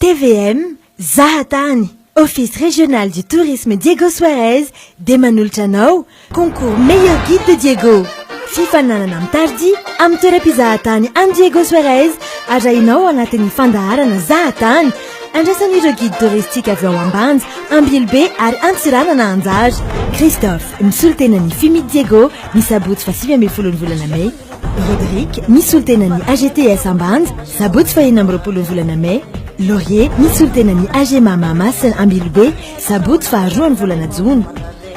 TVM, Zahatani, Office régional du tourisme Diego Suarez, Demanul Chanao, concours meilleur guide de Diego. FIFA Nananam Tardi, Amterapi Zahatani and Diego Suarez, Ajainao anatiny fandaharana Zahatani, andrasan'ireo guide touristique avy ao ambany, Ambilbe ary Antsiranana Anjara. Christophe, misolo tenany Fumit Diego, misabotsy fa 7 volana May. Rodrigue, misolo tenany AGTS ambany, sabotsy fa 9 volana May. Laurier, misolo tenany AGMA Mamasina Ambilbe, sabotsy fa 2 volana Jona.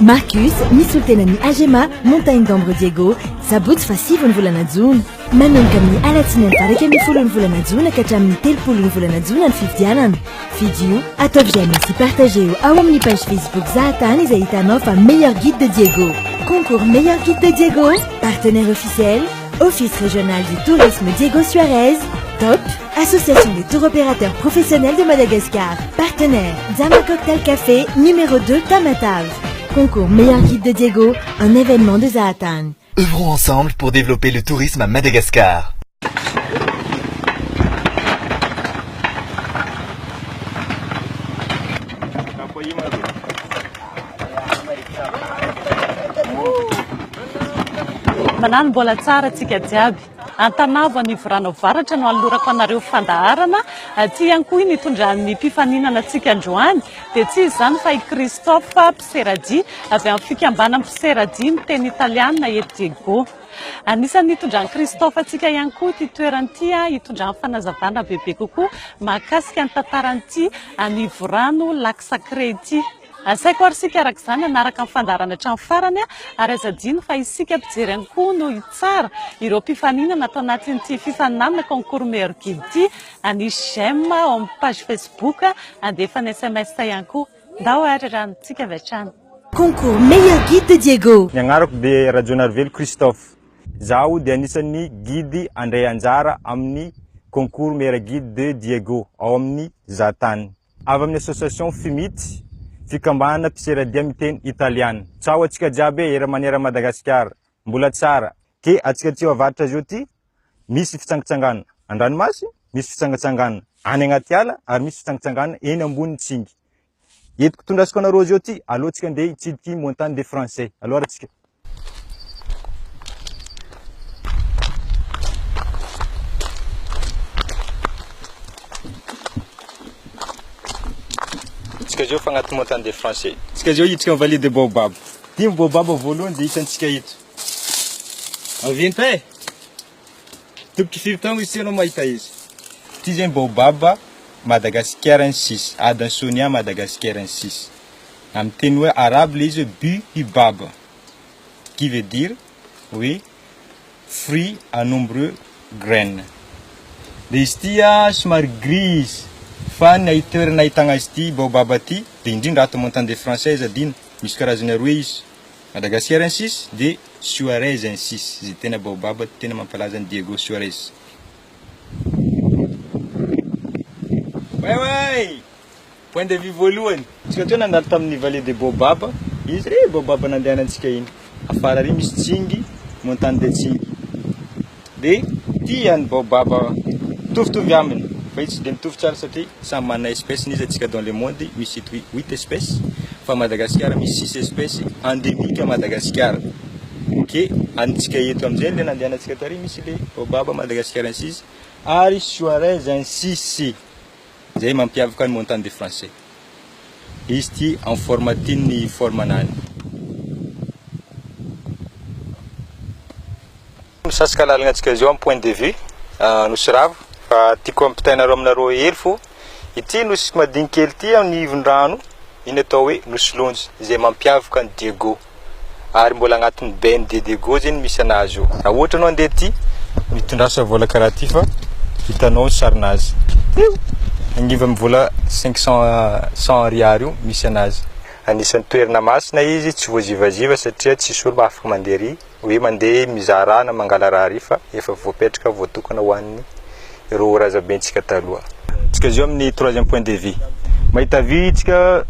Marcus, misolo tenany AGMA Montagne d'Ombre Diego, sabotsy fa 7 volana Jona. Manomboka amin'ny alatsinainy tarika 10 volana Jona ka hatramin'ny 30 volana Jona ny fividianana. Fidio, ataovy sy partageo ao amin'ny page Facebook Zahatany izay hitanao fa meilleur guide de Diego. Concours meilleur guide de Diego, partenaire officiel, Office régional du tourisme Diego Suarez, Top, Association des tours opérateurs professionnels de Madagascar, partenaire Zama Cocktail Café, numéro 2 Tamatave. Concours meilleur guide de Diego, un événement de Zahatany. Œuvrons ensemble pour développer le tourisme à Madagascar. Manano mbola tsara atsika jiaby. Antanavo anivorana varatra no alorako anareo fandaharana. Ty ihany koa nitondran'ny mpifaninana antsika androany. Dia tsy izany fa i Christophe Pseradi avy amin'ny fikambanana Pseradi miteny italiana eto Diego. Anisan'ny hitondran'i Christophe atsika ihany koa ty toeran'ity hitondran'ny fanazavana bebe kokoa mahakasika ny tantaran'ity anivorano lac sacré ity. Asaiko ary sika araka izany anaraka amin'ny fandaharana hatramin'ny farany ary azadino fa isika mpijery ihany koa no hitsara ireo mpifaninana atao anatin'ity fifaninana concours meilleur guide ity anisy j'aime ao amin'ny page Facebook andefa ny SMS ihany koa ndao ary ranontsika avy hatrany. Concours meilleur guide de Diego. Ny agnarako dia Rajonarvelo Christophe. Zaho dia anisan'ny guide andray anjara amin'ny concours meilleur guide de Diego ao amin'ny Zahatany. Avy amin'ny association Fumit fikambana Pseradi miteny italiana. Tsao atsika jiaby era maniera Madagasikara. Mbola tsara. Ke atsika ty avaratra zao ty misy fitsangitsangana an-dranomasy, misy fitsangitsangana any agnaty ala ary misy fitsangitsangana eny ambony tsingy. Entiko tondrasiko anareo zao ty aloha tsika ndeha hitsidiky montagne des Français. Aloha atsika. Tsika zao fa agnaty montagne des Français. Tsika zao hitsika vallée de Baobab. Ty Baobab voalohany dia hitantsika eto. Avinta e. Tokotry 5 taogno izy anao mahita izy. Ty zany Baobab Madagascarensis, Adansonia Madagascarensis. Amin'ny teny hoe arabe le izy Baobab, qui veut dire oui, fruit à nombreux graines. Le izy ty somary grise. Fa ny toerana ahitagna azy ty Baobab ty dia indrindra ato montagne des Français adino misy karazana roe izy Madagascarensis dia Suarezensis izay tena Baobab tena mampalaza ny Diego Suarez. Ouais point de vue voalohany tsika teo nandalo tamin'ny vallée de Baobab izy re Baobab nandehanantsika iny afara ry misy tsingy montagne de Tsingy dia ty ihany Baobab mitovitovy aminy. Fa izy dia mitovy tsara satria samy manana espèce izy atsika dans le monde misy 8 espèces fa Madagascar misy 6 espèces endémiques à Madagascar. Ok, antsika eto amin'izay le nandehanantsika tary misy le Baobab Madagascarensis ary Suarezensis zay mampiavaka ny montagne des Français. Izy ty en formatine ny formanany. Misasaka lalagna atsika zao amin'ny point de vue nosy ravo. Fa tiako ampitainareo aminareo hely fo ity nosy madinikely ty amin'ny ivon-drano iny atao hoe nosy lonjy izay mampiavaka ny Diego ary mbola agnatin'ny bainy de Diego zany misy anazy io. Raha ohatra anao andeha ty mitondrasa vola karaha ty fa hitanao ny sarinazy angiva mivola 500 ariary io misy anazy. Anisan'ny toerana masina izy tsy voazivaziva satria tsisy olo afaka mandeha ry hoe mandeha mizaha raha na mangala raha ry fa efa voapetraka voatokana ho an'ny ireo razabentsika taloha. Tsika zao amin'ny 3e point de vue mahita vy tsika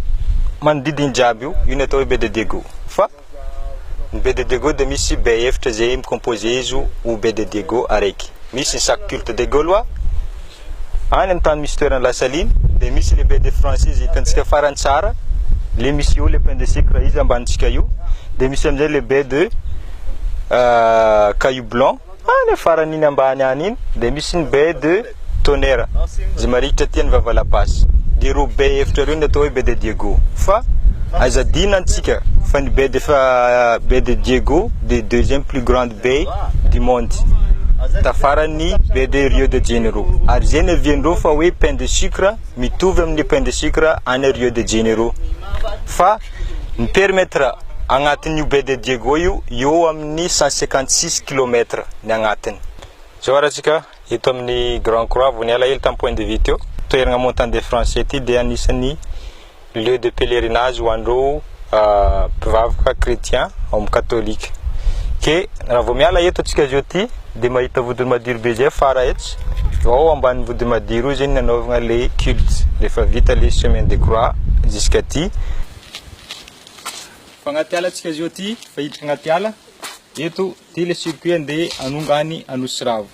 manodidiny jiaby io ny atao hoe baie de Diego. Fa ny baie de Diego dia misy baie efatra zay micomposé izy ho baie de Diego araiky. Misy ny sac culte des Gaulois any amin'ny tany misy toerana Lasaline dia misy lehibe de française hitantsika farany tsara le misy io le pain de sucre izy ambanitsika io dia misy amin'izay lehibe de caillou blanc any farany iny ambany any iny dia misy ny baie de tonnerre izay marikitra tiany Vavalapasy dia ro baie efatra reo ny atao hoe baie de Diego fa azadina antsika fa ny baie de Diego de deuxième plus grande baie du monde tafarany baie de Rio de Janeiro ary zay ny aviandreo fa hoe pain de sucre mitovy amin'ny pain de sucre any Rio de Janeiro fa ny périmètre agnatin'io baie de Diego io eo amin'ny 156 km ny agnatiny zao aratsika eto amin'ny Grand Croix vao niala hely tamin'ny point de vue teo toerana montagne des Français ty dia anisan'ny lieu de pèlerinage ho andreo mpivavaka chrétien ao amin'ny katolika ke raha vao miala eto atsika zao ty dia mahita vodiny madiro be zay afara etsy ao ambanin'ny vodiny madiro io zany nanaovana le culte rehefa vita le semaine de croix jusqu'à ty fa agnaty ala atsika zao ty fa hiditra agnaty ala eto ty le circuit andeha anongany Anosiravo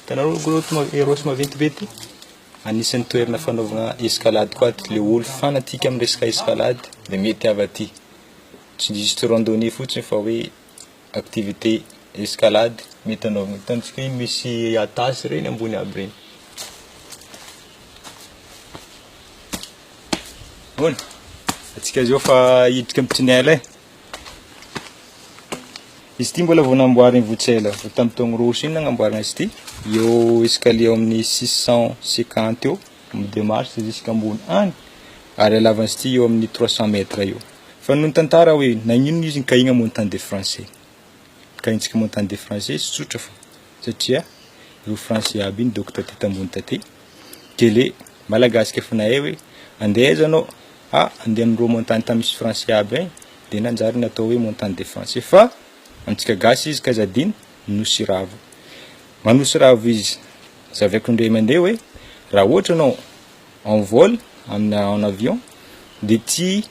tanareo goroto erosy maventy be ty anisan'ny toerana fanaovana escalade koa ty le olo fanatika amin'ny resaka escalade dia mety avy aty tsy juste randonnée fotsiny fa hoe activité escalade mety anaovana hitantsika iny misy atasy reny ambony aby reny ona atsika zao fa hiditra amin'ny tunnel izy ty mbola vao namboariny Votsela vao tamin'ny taogno rosy iny nagnamboarana izy ty eo escalier eo amin'ny 650 eo amin'ny 2 mars jusqu'ambony any ary alavan'izy ty eo amin'ny 300 mètres eo fa noho ny tantara hoe nagnino izy nikahigna montagne des Français kahintsika montagne des Français sy tsotra fa satria io français aby iny docteur ty tambony taty ke le malagasy efa nahay hoe andeha aiza anao andeha amin'ireo montagne tamy misy français aby agny dia nanjary natao hoe montagne des Français fa antsika gasy izy kazadina Nosiravo Manosiravo izy zavaiko indray mandeha hoe raha ohatra anao en vol en avion dia ty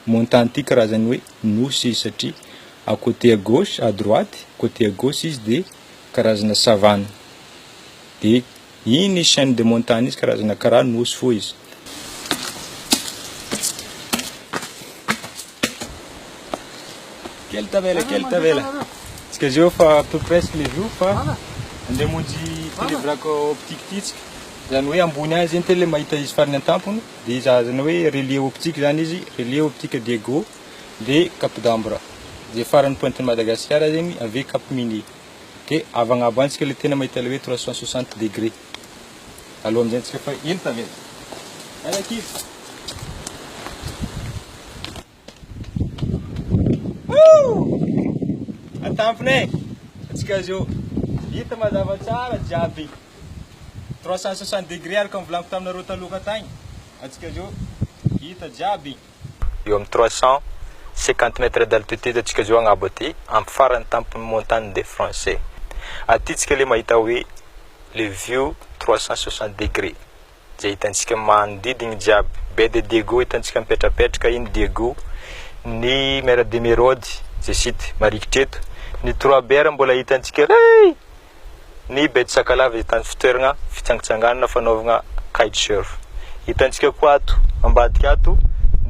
montagne ty karazany hoe nosy izy satria à côté à gauche à droite côté à gauche izy dia karazana savane dia iny chaîne de montagne izy karazana karaha nosy fo izy Quelle tavela tsika zao fa à peu presque les jours fa andeha monjy télévraque optique titsika zany hoe ambony any zany tele mahita izy farany an-tampony dia zazany hoe relier optique zany izy relier optique Diego dia Cap d'Ambre dia farany pointiny Madagascar zegny ave Cap Mini ke avy agnabo antsika le tena mahita le hoe 360 degré aloha amizay tsika fa ino tavela alaky atampony atsika zao hita mazava tsara jiaby 360 degré araka mivolaniko taminareo taloha tagny atsika zao hita jiaby eo amin'ny 350 mètres d'altitude atsika zao agnabo aty amin'ny farany tampony montagne des Français aty tsika le mahita hoe le view 360 degré zay hitantsika manodidiny jiaby baie de Diego hitantsika mipetrapetraka iny Diego ny mer de Mérode zay site marikitra eto ny 3 mbola hitantsika ny baie de Sakalava hitany fitoerana fitsangitsanganana fanaovana kitesurf hitantsika koa ato ambadika ato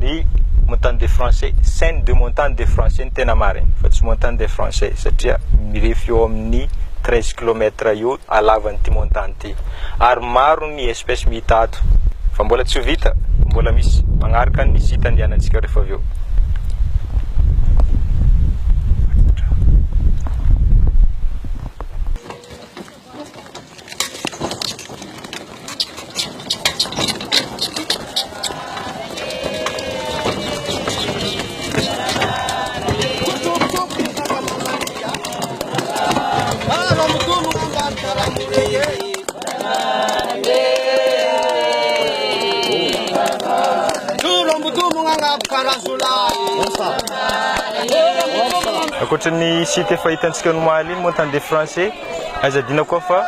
ny montagne des Français scène de montagne des Français ny tena mariny fa tsy montagne des Français satria mirefy eo amin'ny 13 km eo alavan'ity montagne ty ary maro ny espèce mihita ato fa mbola tsy vita mbola misy magnaraka ny site andianantsika rehefa avy eo akoatran'ny site efa hitantsika nomaly iny montagne des Français azadina koa fa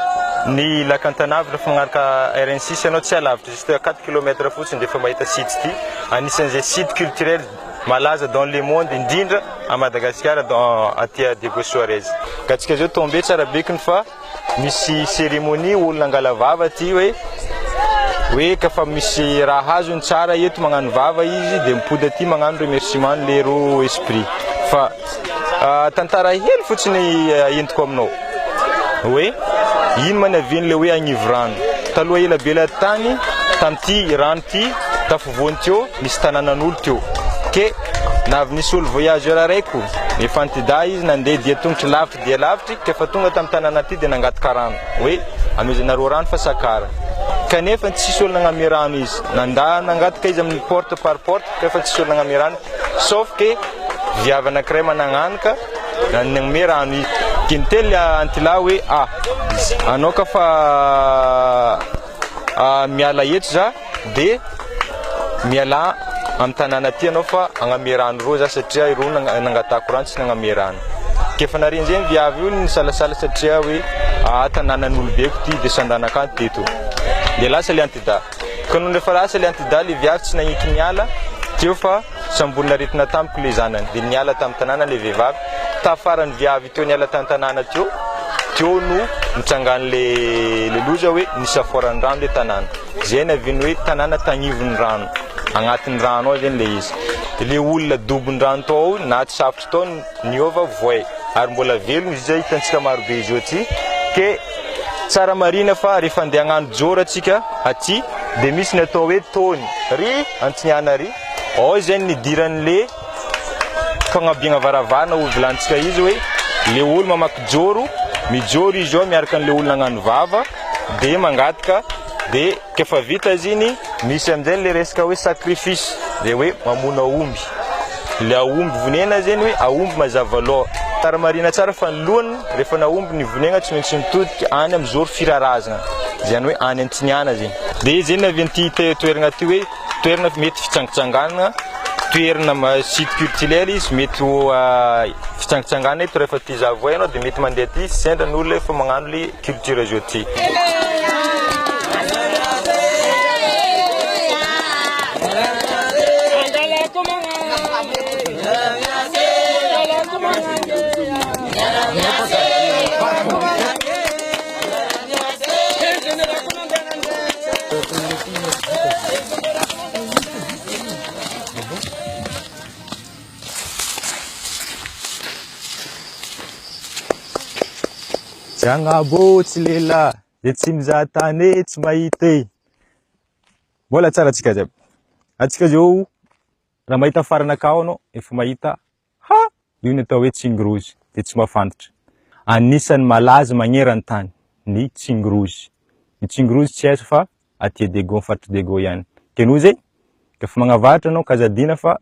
ny lac Antanavy rehefa magnaraka RN6 ianao tsy alavitra juste 4 km fotsiny dia efa mahita site ty anisan'izay site culturel malaza dans le monde indrindra à Madagascar dans aty Diego Suarez. Ka tsika zao tombe tsara bekiny fa misy cérémonie olona angala vava aty hoe kafa misy raha hazony tsara eto magnano vava izy de mipody aty magnano remerciement le ro esprit fa tantara hely fotsiny entiko aminao hoe ino man avian'le hoe agnivo rano taloha ela be la tany tamty rano ty tafivoany teo misy tanànan'olo teo ke na avy nisy olo voyageur araiky efa antida izy nandeha dia tongotry lavitry dia lavitry kefa tonga tamin'ny tanàna ty dia nangataka rano hoe anozinareo rano fa sakara kanefa tsisy olo nagname rano izy nangataka izy amin'ny porte par porte kefa tsisy olo nagname rano sauf que viavy anankiray mananganaka nagname rano izy kinitely antila hoe anao ka fa miala eto za de miala amin'ny tanàna ty anao fa agname rano ro za satria ro nangatako rano tsy nagname rano kefa nariny zegny viavy io nisalasala satria hoe tanànan'olobeko ty de sandanakany teto de lasa le antida ka noho refa lasa le antida le viavy tsy nagniky niala teo fa samboly naretina tamiko le zanany de niala tamin'ny tanàna le vehivavy tafarany viavy teo niala tamin'ny tanàna teo no nitsangan'le loza hoe nisaforan'ny rano le tanàna zay naviany hoe tanàna tagnivon'ny rano agnatin'ny rano ao zegny le izy de le olona dobon'ny rano tao na tsy safotra tao niova voay ary mbola velogno izy zay hitantsika marobe izy eo ty ke tsara marina fa rehefa andeha hagnano joro atsika aty de misy ny atao hoe tony ry antsignana ry ao zay nidiran'le fagnabiagna varavarana ho volantsika izy hoe le olo mamaky joro mijoro izy ao miaraka an'le olona hagnano vava de mangataka de kefa vita izy iny misy amin'izay le resaka hoe sacrifice de hoe mamona aomby le aomby vonena zegny hoe aomby mazava loha tsara marina tsara fa ny lohany rehefa naomby ny vonegna tsy maintsy mitodika any amin'ny zoro firarazana zany hoe any antsiniana zegny de zegny navian'ty toerana ty hoe toerana mety fitsangitsanganana toerana site culturel izy mety ho fitsangitsanganana eto rehefa ty zavoay anao de mety mandeha ty sendra ny olona efa magnano le culture zao ty Janabo tsy lela de tsy mizaha tany tsy mahita mbola tsara atsika jiaby atsika zao raha mahita farana akao anao efa mahita io ny atao hoe tsingrozy de tsy mahafantatra anisan'ny malaza magneran-tany ny tsingrozy tsy aiza fa aty Diego faritra Diego ihany ke noho zay efa magnavatra anao kazadina fa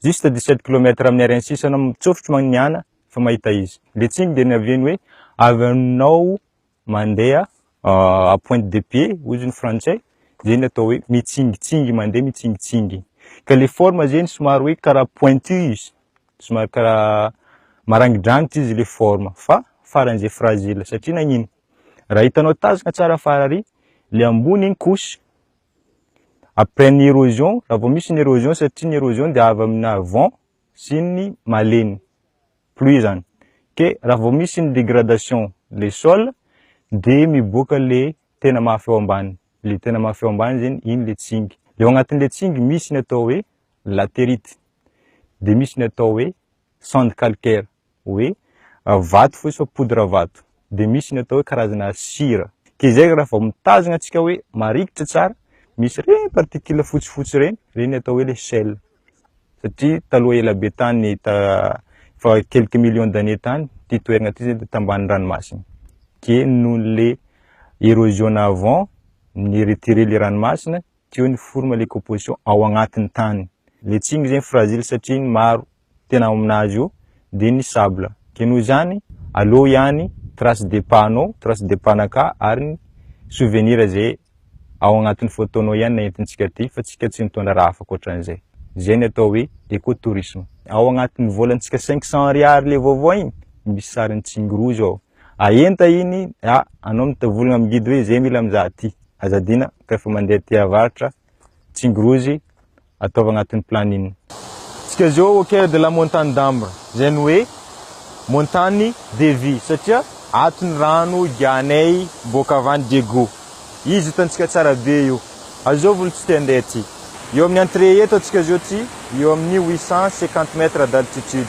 juste 17 km amin'ny arène 6 anao mitsofotry magniana fa mahita izy le tsingy de naviany hoe avy anao mandeha à pointe de pied hozy ny français zay atao hoe mitsingitsingy mandeha mitsingitsingy ka le forme zany somary hoe karaha pointu izy somary karaha marangidrangitra izy le forme fa faran'izay fragile satria nagnino raha hitanao tazana tsara farary le ambony iny couche après ny érosion raha vao misy ny érosion satria ny érosion de avy amina vent sy ny maleny pluie zany ke raha vao misy ny dégradation le sol de miboaka le tena mahafeo ambany le tena mahafeo ambany zegny iny le tsingy le agnatin'le tsingy misy ny atao hoe latérite de misy ny atao hoe sonde calcaire hoe vato fotsy fa poudre vato de misy ny atao hoe karazana sira ke zay raha vao mitazana atsika hoe marikitra tsara misy reny particule fotsifotsy reny atao hoe le sel satria taloha ela be tany fa quelques millions d'années tany ty toerana ty zay de tambany ranomasina ke noho le érosion avant ny retirer le ranomasina teo ny forme le composition ao agnatin'ny tany le tsingy zegny fragile satria ny maro tena aminazy io de ny sable ke noho zany aleo ihany trace de pas anao trace de pas naka ary ny souvenir zay ao agnatin'ny photonao ihany na entintsika ty fa tsika tsy mitondra raha hafa koatran'izay zay ny atao hoe écotourisme ao agnatin'ny volantsika 500 ariary le vaovao igny misy sariny tsingrozy ao aenta iny anao mitavolagna migidy hoe zay mila mizaha ty azadina ka efa mandeha ty avaratra tsingrozy ataova agnatin'ny planine Atsika zao au cœur de la montagne d'Ambre, zany hoe montagne de vie satria atony rano iganay boka avany Diego. Izy hitantsika tsara be io. Azao volo tsy tendeha aty. Eo amin'ny entrée eto atsika zao ty, eo amin'ny 850 mètres d'altitude.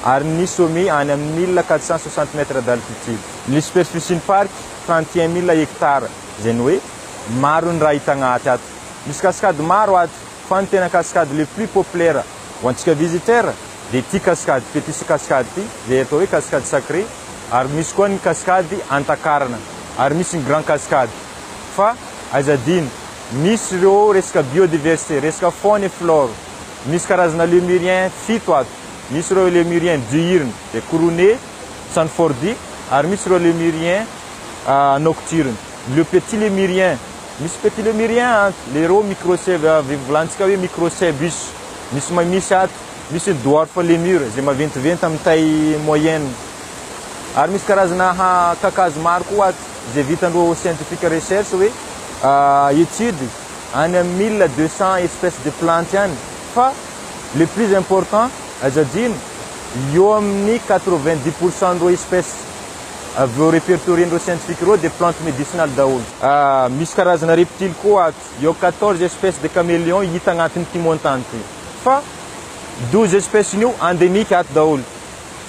Ary ny sommet any amin'ny 1460 mètres d'altitude. Ny superficie ny parc 31 000 hectares. Zany hoe maro ny raha hita agnaty ato. Misy cascade maro ato, fa ny tena cascade le plus populaire ho antsika visiteur de ty cascade, petit cascade ty, zay atao hoe cascade sacré, ary misy koa ny cascade Antakarana, ary misy ny grand cascade. Fa azadino, misy reo resaka biodiversité, resaka faune et flore. Misy karazana lémurien fito ato. Misy reo lémurien diurne, de couronné, sanfordi, ary misy reo lémurien nocturne. Le petit lémurien, misy petit lémurien, les reo volantsika hoe microcebus. Misy ato, misy dwarf lémur, zay maventiventy amin'ny taille moyenne. Ary misy karazana kakazo maro koa ato, zay vitandreo scientifique recherche hoe étude any amin'ny 1200 espèces de plantes ihany. Fa le plus important azadino, eo amin'ny 90% ndreo espèces aveo répertoriendreo scientifique reo de plantes médicinales daholo. Misy karazana reptile koa ato, eo 14 espèces de caméléon hita agnatin'ny ty montagne ty. Fa 12 espèces nio endémique ato daholo.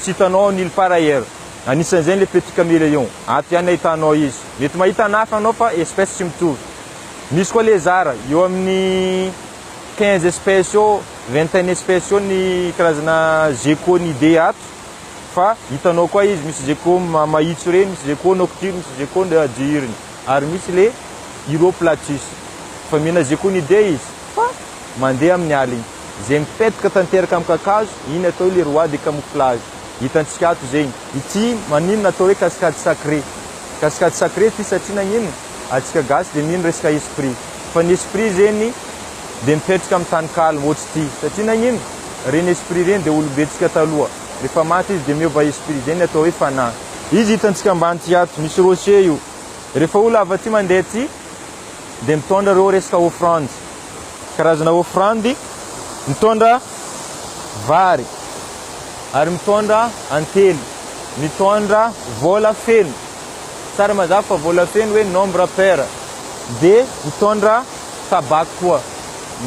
Tsy hitanao nulle part ailleurs. Anisan'izany le petit caméléon. Ato ihany ahitanao izy. Mety mahita nafa anao fa espèce tsy mitovy. Misy koa lézard, eo amin'ny 15 espèces eo, 21 espèces eo ny karazana geconidé ato. Fa hitanao koa izy, misy gecko mahitso reny, misy gecko nocturne, misy gecko diurne. Ary misy le Uroplatus. Fa mihina geconidé izy, fa mandeha amin'ny aligny. Zay mipetraka tanteraka amin'ny kakazo, iny atao le roi de camouflage. Hitantsika ato zegny. Ity maninona atao hoe cascade sacré. Cascade sacré ty satria nagnino? Atsika gasy de mino resaka esprit. Fa ny esprit zeny de mipetraka amin'ny tany calme ohatsy ty. Satria nagnino? Reny esprit reny de olobentsika taloha. Rehefa maty izy de miova esprit, zeny atao hoe fana. Izy hitantsika ambany ty ato, misy rocher io. Rehefa olo avy aty mandeha ty, de mitondra reo resaka offrande. Karazana offrande, mitondra vary, ary mitondra antely, mitondra vola feno. Tsara mazava fa vola feno hoe nombre pair. De mitondra tabako koa.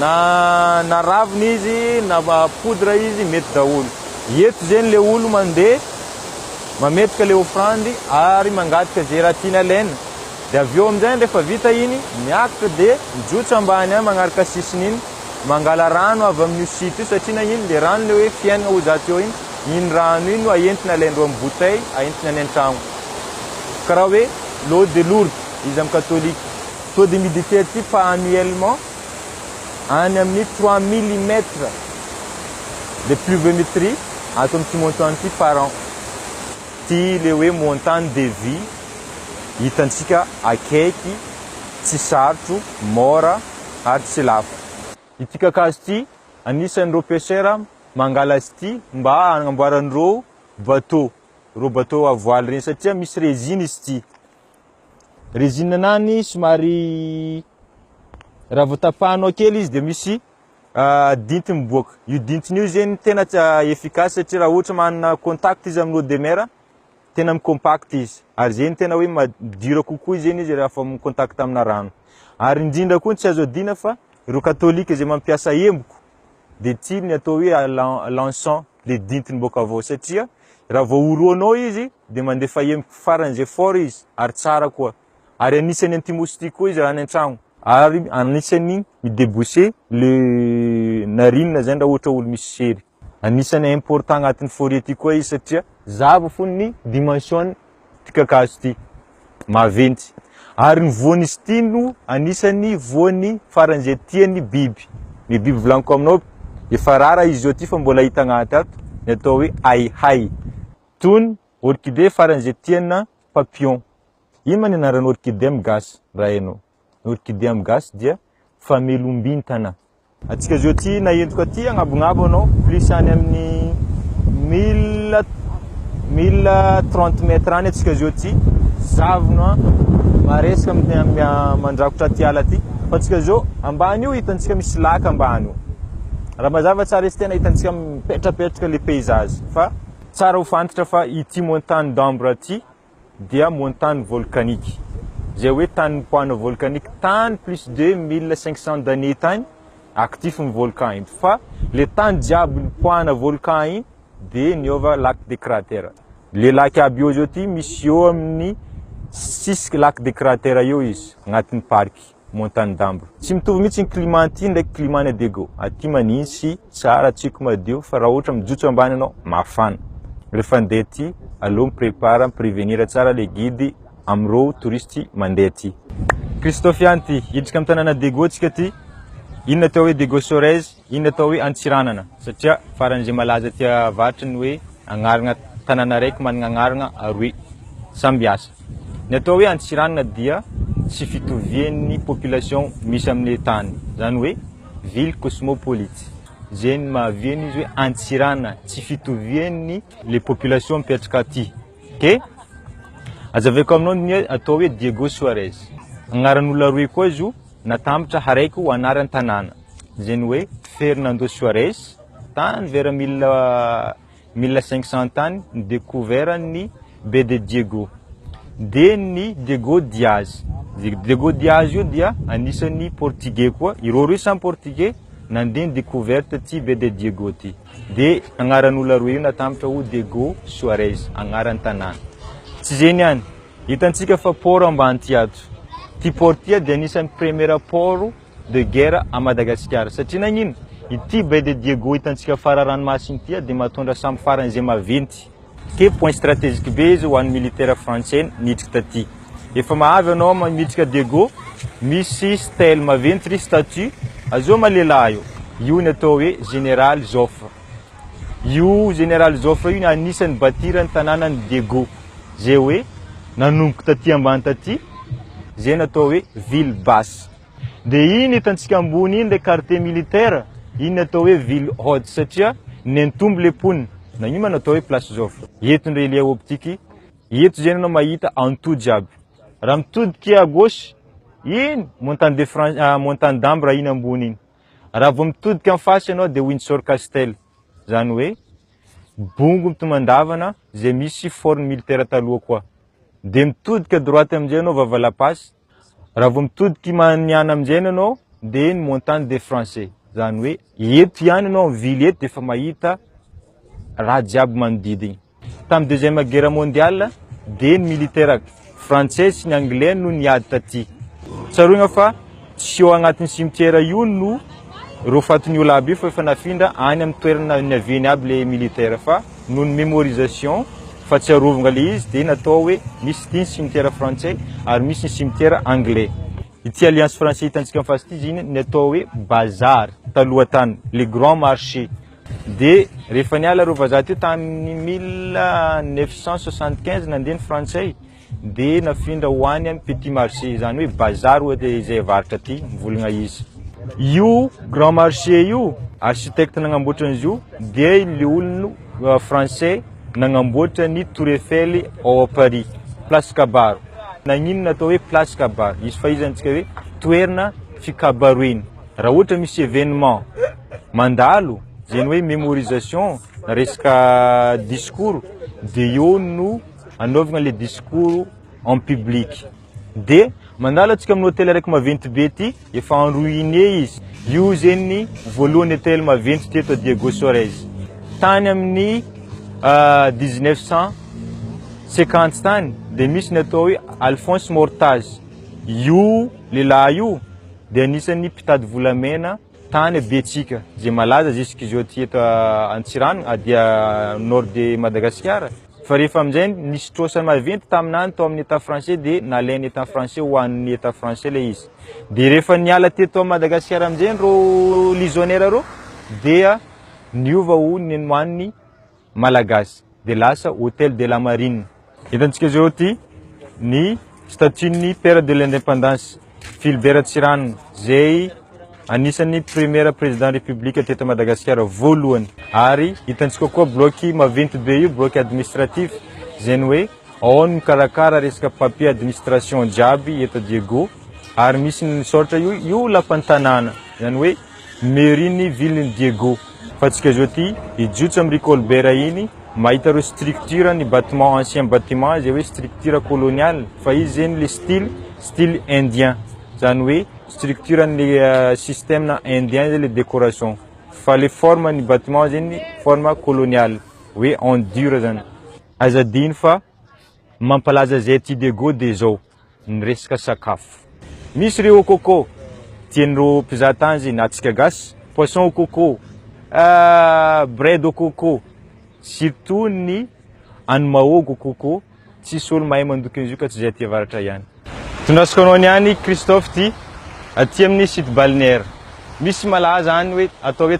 Na raviny izy, na poudre izy, mety daholo. Eto zeny le olo mandeha, mametraka le offrande, ary mangataka zay raha tiana alaina. De aveo amin'izay rehefa vita iny, miakatra de mijotso ambany any magnaraka sisiny iny, mangala rano avy amin'io site io satria nagnino le rano le hoe fiainana ho zaty eo iny. Iny rano iny no aentina alaindreo amin'ny bouteille, aentina any an-tragno. Karaha hoe l'eau de Lourdes, izy amin'ny catholique. Taux d'humidité aty pas annuellement any amin'ny 3 mm de pluviométrie ato amin'ity montagne ty par an. Ty le hoe montagne de vie, hitantsika akaiky, tsy sarotro, mora, ary tsy lafo. Ity kakazo ty, anisan'ireo pêcheur mangala azy ty mba agnamboarandreo bateau. Reo bateau à voile reny satria misy résine izy ty. Résine nany somary raha vao tapahanao kely izy de misy dinty miboaka. Io dintiny io zeny tena efficace satria raha ohatra manana contact izy amin'ny eau de mer, tena mi-compact izy. Ary zeny tena hoe madira kokoa zeny izy raha fa mi-contact amina rano. Ary indrindra koa tsy azo adina fa ireo katolika zay mampiasa emboko, de ty ny atao hoe l'encens de dintiny boka avao satria raha vao oroanao izy de mandefa emboko faran'izay fort izy, ary tsara koa. Ary anisany anti-moustique koa izy raha any an-tragno. Ary anisany midéboucher le narine zany raha ohatra olo misy sery. Anisany important agnatin'ny forêt ty koa izy satria zava fony dimension ty kakazo ty, maventy. Ary ny voan'izy ty no anisany voany faran'izay tian'ny biby. Ny biby volaniko aminao, efa rara izy zao ty fa mbola hita agnaty ato, ny atao hoe hay. Tony orchidée faran'izay tiana papillon. Ino man anaran'ny orchidée amin'ny gasy raha hainao? Orchidée amin'ny gasy dia famelombintana. Atsika zao ty na entiko aty agnabognabo anao, plus any amin'ny 1030 mètres any atsika zao ty, zavona maresaka mandrakotra ty ala ty. Fa atsika zao ambany io hitantsika misy laka ambany io. raha mazava tsara izy tena hitantsika mipetrapetraka le paysage fa tsara ho fantatra fa ity montagne d'Ambre ty dia montagne volcanique zay hoe tany poana volcanique tany plus de 1500 d'années tany actif ny volcan iny fa le tany jiaby ny poana volcan iny de niova lac de cratère le lac aby eo zao ty misy eo amin'ny 6 lac de cratère eo izy agnatin'ny parky montagne d'Ambre tsy mitovy mihitsy ny climat ty ndraiky climat ny Diego aty manintsy tsara tsiko madio fa raha ohatra mijotso ambany anao mafana rehefa andeha ty allo miprépare miprévenir tsara le guide amreo touristy mandeha ty Christophe ihany ty hidrika amin'ny tanàna Diego tsika ty inona atao hoe Diego Sorez inona atao hoe Antsiranana satria faran'izay malaza ty avaratra ny hoe agnarana tanàna raiky manana agnarana aroe samby asa ny atao hoe Antsiranana dia tsy fitovian'ny population misy amin'ny tany zany hoe ville cosmopolite zay ny mahaviany izy hoe Antsiranana tsy fitovian'ny les populations mipetraka aty ke azaveko aminao ny atao hoe Diego Suarez agnaran'olona roe koa izy io natambatra haraiky ho anaran'ny tanàna zay ny hoe Fernando Suarez tany vers 1500 tany ny découvert ny baie de Diego de ny Diego Diaz Diego Diaz io dia anisan'ny portugais koa ireo roe samy portugais nandeha ny découverte ty baie de Diego ty de agnaran'olona roe io natambatra ho Diego Suarez agnaran'ny tanàna tsy zeny ihany hitantsika fa port ambany ty ato ty port ty dia anisan'ny premier port de guerre à Madagascar satria nagnino ity baie de Diego hitantsika fara ranomasiny ty dia mahatondra samy faran'izay maventy ke point stratégique be izy ho an'ny militaire français nidriky taty efa mahavy anao midrika Diego misy stèle maventy ry statue azo malela io ny atao hoe général Joffre io général Joffre io anisan'ny batirany tanànany Diego zay hoe nanomboka taty ambany taty zay natao hoe ville basse de iny hitantsika ambony iny le quartier militaire iny atao hoe ville haute satria nentombo le ponina na io man atao hoe place Joffre eto ny relia optique eto zay anao mahita antody jiaby raha mitodiky à gauche iny montagne de France montagne d'Ambre iny ambony iny raha vao mitodiky en face anao de Windsor Castle zany hoe bongo mitomandavana zay misy forme militaire taloha koa de mitodiky à droite amin'izay anao Vavalapasse raha vao mitodiky maniana amin'izay anao de ny montagne des Français zany hoe eto ihany anao ville eto de fa mahita raha jiaby manodidina tamin'ny deuxième guerre mondiale de ny militaire français sy ny anglais no niady taty tsaroina fa tsy eo agnatin'ny cimetière io no reo fatin'ny olo aby io fa efa nafindra any amin'ny toerana niaviany aby le militaire fa noho ny mémorisation fa tsy arovanga le izy de natao hoe misy ty ny cimetière français ary misy ny cimetière anglais ity alliance français hitantsika face ty izy iny ny atao hoe bazar taloha tany le grand marché de rehefa niala reo vazaha teo tamin'ny 1975 nandeha ny français de nafindra hoany amin'ny petit marché zany hoe bazar ohatry zay avaritra ty mivolagna izy io grand marché io architecte nagnamboatra an'izy io de le olono français nagnamboatra ny Tour Eiffel ao Paris place Kabaro nagnino natao hoe place Kabaro izy fa izy antsika hoe toerana fikabaroeny raha ohatra misy événement mandalo zay hoe mémorisation na resaka discours de io no anaovagna le discours en public de mandalo atsika amin'ny hôtel raiky maventy be ty efa en ruiné izy io zany voalohany hôtel maventy teto Diego Suarez tany amin'ny 1950 tany de misy ny atao hoe Alphonse Mortage io lehilahy io de anisan'ny mpitady volamena tany betsika zay malaza jusqu'izy eo ty eto Antsiranana dia nord de Madagascar fa rehefa amin'izay nisy trosany maventy taminany tao amin'ny état français de nalainy état français ho an'ny état français le izy de rehefa niala teto Madagascar amin'izay ro lisonnaire ro dia niova ho nenoan'ny malagasy de lasa hôtel de la marine hitantsika zao ty ny statue-ny père de l'indépendance Philibert Tsiranana zay anisan'ny premier président république teto Madagascar voalohany ary hitantsika koa bloc maventy be io bloc administratif zany hoe ao ny mikarakara resaka papier administration jiaby eto Diego ary misy ny soratra io lapan'ny tanàna zany hoe mairie-ny ville-ny Diego. Fatsika zao ty ijotso amin'ny Colbert iny mahita reo structure ny bâtiment ancien bâtiment zay hoe structure coloniale fa izy zany le style indien zany hoe structure ny système indien zay le décoration fa le forme ny bâtiment zany forme coloniale hoe en dur zany azadiny fa mampalaza zay ty Diego de zao ny resaka sakafo misy reo coco tian'ireo mpizahatany zay na atsika gasy poisson au coco bread au coco surtout ny animahogo coco tsisy olo mahay mandoky izy io ka tsy zay aty avaratra ihany tondrasiko anao niany Christophe ty aty amin'ny site balnéaire misy malaza any hoe atao hoe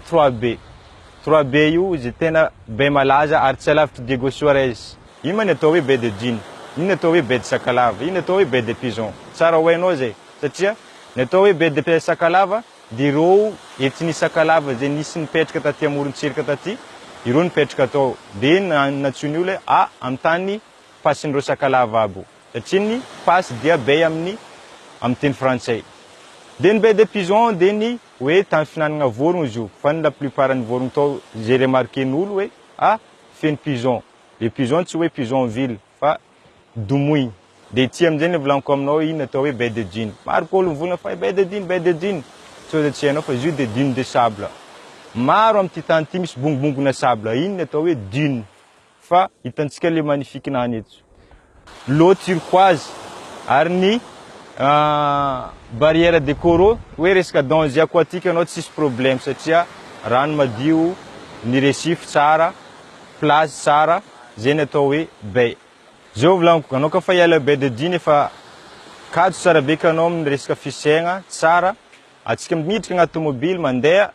3B io zay tena be malaza ary tsy alavitra Diego Suarez ino ma ny atao hoe baie de Dune ino atao hoe baie de Sakalava ino atao hoe baie de Pigeon tsara hoainao zay satria ny atao hoe baie de Sakalava dia ireo etiny Sakalava zay nisy nipetraka taty amorontsiraka taty ireo nipetraka atao dia natsony io le amin'ny tany pasin'ireo Sakalava aby satria ny pasy dia bay amin'ny teny frantsay dia ny baie de Pigeon dia ny hoe tany finanana vorogno izy io fa la plupart ny vorogno tao zay remarqué n'olo hoe feno pigeon le pigeon tsy hoe pigeonville fa domoigny dia ty amin'izay ny volaniko aminao ino atao hoe baie de Dune maro koa olo mivolagna fa baie de Dune tsy hoe tsy hainao fa izy io dia dune de sable maro amin'ity tany ty misy bongobongona sable ino ny atao hoe dune fa hitantsika le magnifique nany eto l'eau turquoise ary ny barrière de coraux hoe resaka danger aquatique anao tsisy problème satria rano madio ny récif tsara plage tsara zay ny atao hoe bay zao volaniko anao ka fa hiala baie de Dune efa kajo tsara be ka anao amin'ny resaka fisaigna tsara atsika miditra agnaty tomobily mandeha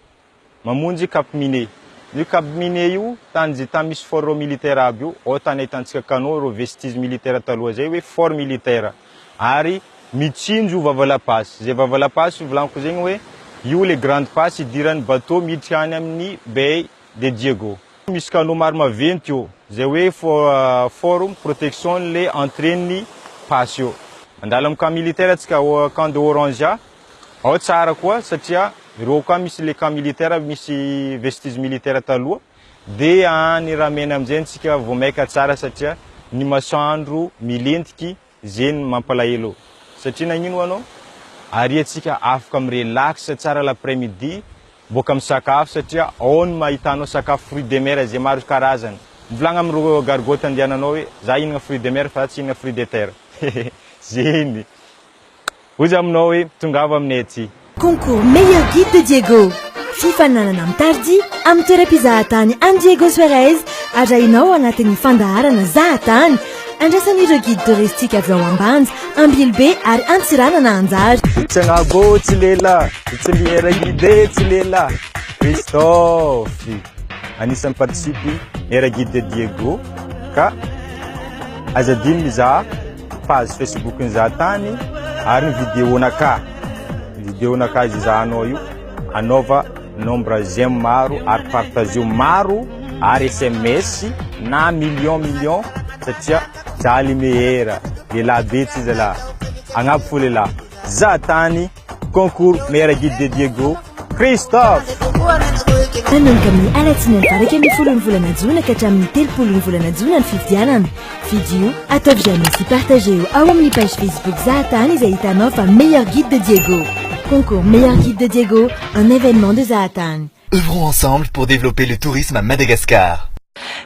mamonjy Cap Miné io Cap Miné io tany zay tany misy fort militaire aby io ao tany ahitantsika kanao ro vestige militaire taloha zay hoe fort militaire ary mitsinjo Vavalapasy zay Vavalapasy volaniko zegny hoe io le grande passe idiran'ny bateau miditra any amin'ny baie de Diego misy kanao maro maventy io zay hoe forum protection le entraîne passe io andala amin'ny camp militaire atsika camp de Orangea ao tsara koa satria ireo koa misy le camp militaire misy vestige militaire taloha dia ny ramena amin'izay tsika vao maika tsara satria ny masoandro milentiky zeny mampalahelo satria nagnino anao ary atsika afaka mirelax tsara l'après-midi boka misakafo satria ao ny mahitanao sakafo fruit de mer zay maro karazany mivolagna amin'ireo gargote andiananao hoe za hinagna fruit de mer fa tsy hinagna fruit de terre zeny ozy aminao hoe tongava aminay aty Concours meilleur guide de Diego fifananana mitardy amin'ny toeram-pizahatany any Diego Suarez adrainao anatin'ny fandaharana zahatany andrasan'ireo guide touristique avy ao ambanja ambilobe ary antsiranana anjary Tsangago tsy lela tsy liera guide tsy lela Christophe anisan'ny participe era guide de Diego ka azadiny mizaha page Facebook ny zahatany ary ny vidéo naka izahanao io anaova nombre j'aime maro ary partage maro ary SMS na million satria jaly meilleur lehilahy be tsy zala agnaby fo lehilahy zahatany concours meilleur guide de Diego Christophe manomboka amin'ny alatsinainy varaka amin'ny 10 volana jona ka hatramin'ny 30 volana jona ny fividianana vidéo ataovy jamais sy partageo ao amin'ny page Facebook zahatany izay hitanao fa meilleur guide de Diego concours meilleur guide de Diego un événement de zahatany Œuvrons ensemble pour développer le tourisme à Madagascar.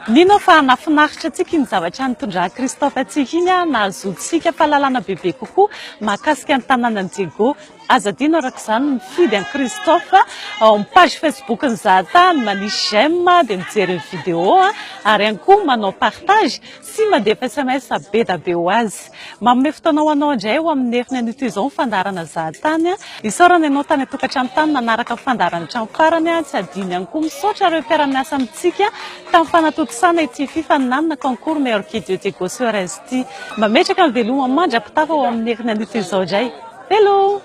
Nino fa nafinaritra atsika iny zavatra nitondra Christophe atsika iny nahazoantsika fahalalana bebe kokoa mahakasika ny tanànan'i Diego azadino araka izany mifidy an Christophe amin'ny page Facebook ny zahatany manisy j'aime dia mijery ny vidéo ary ihany koa manao partage sy mandefa SMS be da be ho azy manome fotoanao anao indray ho amin'ny heriny an'ito izao ny fandaharana zahatany isaorana ianao tany atokantrano tany manaraka fandaharana hatramin'ny farany tsy adino ihany koa misaotra ireo mpiara-miasa amintsika tamin'ny fanatotosana ity fifaninanana concours meilleur guide de Diego Suarez ity mametraka ny veloma mandrapitafa ho amin'ny heriny an'ito izao indray hello